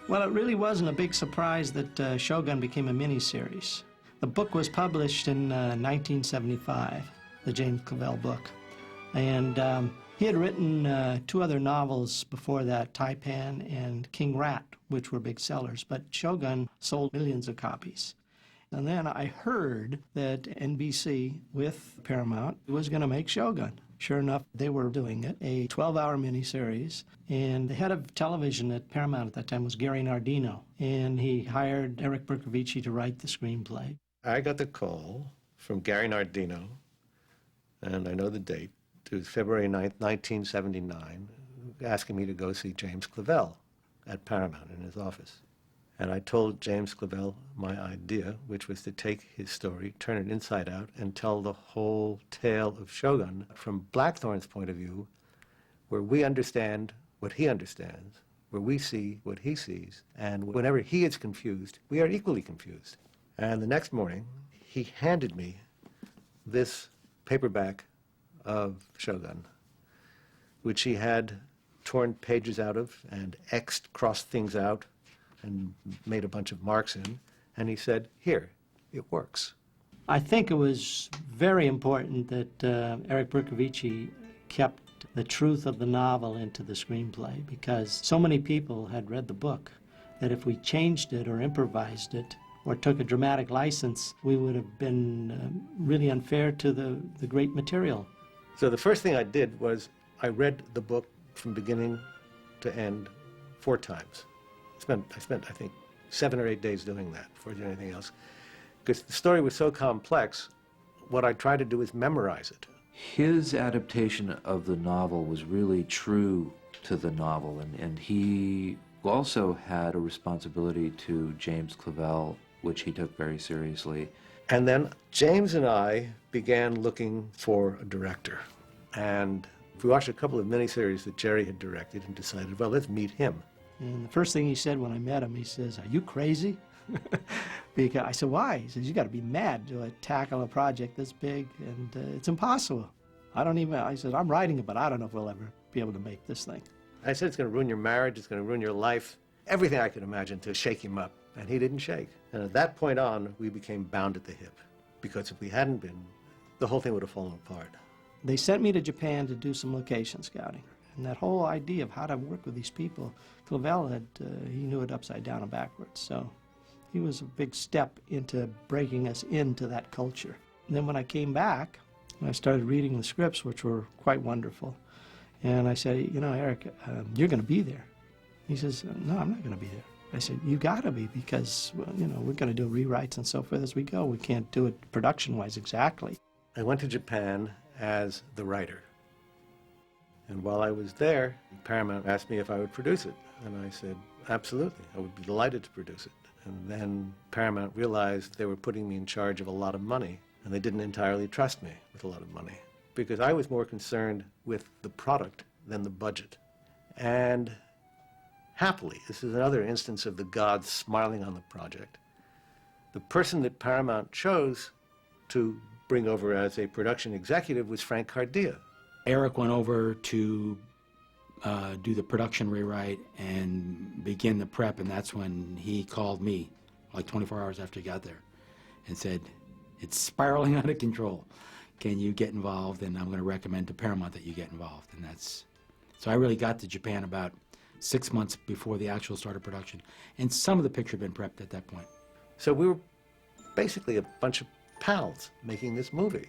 Well, it really wasn't a big surprise that Shogun became a miniseries. The book was published in 1975, the James Clavell book. And he had written two other novels before that, Taipan and King Rat, which were big sellers. But Shogun sold millions of copies. And then I heard that NBC with Paramount was going to make Shogun. Sure enough, they were doing it, a 12-hour miniseries, and the head of television at Paramount at that time was Gary Nardino, and he hired Eric Bercovici to write the screenplay. I got the call from Gary Nardino, and I know the date. It was February 9th, 1979, asking me to go see James Clavell at Paramount in his office. And I told James Clavell my idea, which was to take his story, turn it inside out, and tell the whole tale of Shogun from Blackthorn's point of view, where we understand what he understands, where we see what he sees, and whenever he is confused, we are equally confused. And the next morning, he handed me this paperback of Shogun, which he had torn pages out of and X'd, crossed things out, and made a bunch of marks in, and he said, "Here, it works." I think it was very important that Eric Bercovici kept the truth of the novel into the screenplay, because so many people had read the book that if we changed it or improvised it or took a dramatic license, we would have been really unfair to the great material. So the first thing I did was I read the book from beginning to end 4 times. I spent, I think, 7 or 8 days doing that before I did anything else. Because the story was so complex, what I tried to do is memorize it. His adaptation of the novel was really true to the novel, and he also had a responsibility to James Clavell, which he took very seriously. And then James and I began looking for a director. And we watched a couple of miniseries that Jerry had directed and decided, well, let's meet him. And the first thing he said when I met him, he says, "Are you crazy?" Because I said, "Why?" He says, "You got to be mad to tackle a project this big, and it's impossible. I said, "I'm writing it, but I don't know if we'll ever be able to make this thing." I said, it's going to ruin your marriage, it's going to ruin your life, everything I could imagine to shake him up. And he didn't shake. And at that point on, we became bound at the hip. Because if we hadn't been, the whole thing would have fallen apart. They sent me to Japan to do some location scouting. And that whole idea of how to work with these people, Clavell he knew it upside down and backwards. So he was a big step into breaking us into that culture. And then when I came back, I started reading the scripts, which were quite wonderful. And I said, "You know, Eric, you're going to be there." He says, "No, I'm not going to be there." I said, "You got to be, because, well, you know, we're going to do rewrites and so forth as we go. We can't do it production-wise exactly." I went to Japan as the writer. And while I was there, Paramount asked me if I would produce it. And I said, absolutely, I would be delighted to produce it. And then Paramount realized they were putting me in charge of a lot of money, and they didn't entirely trust me with a lot of money, because I was more concerned with the product than the budget. And happily, this is another instance of the gods smiling on the project. The person that Paramount chose to bring over as a production executive was Frank Cardea. Eric went over to do the production rewrite and begin the prep, and that's when he called me, like 24 hours after he got there, and said, "It's spiraling out of control. Can you get involved? And I'm going to recommend to Paramount that you get involved." And so I really got to Japan about 6 months before the actual start of production, and some of the picture had been prepped at that point. So we were basically a bunch of pals making this movie.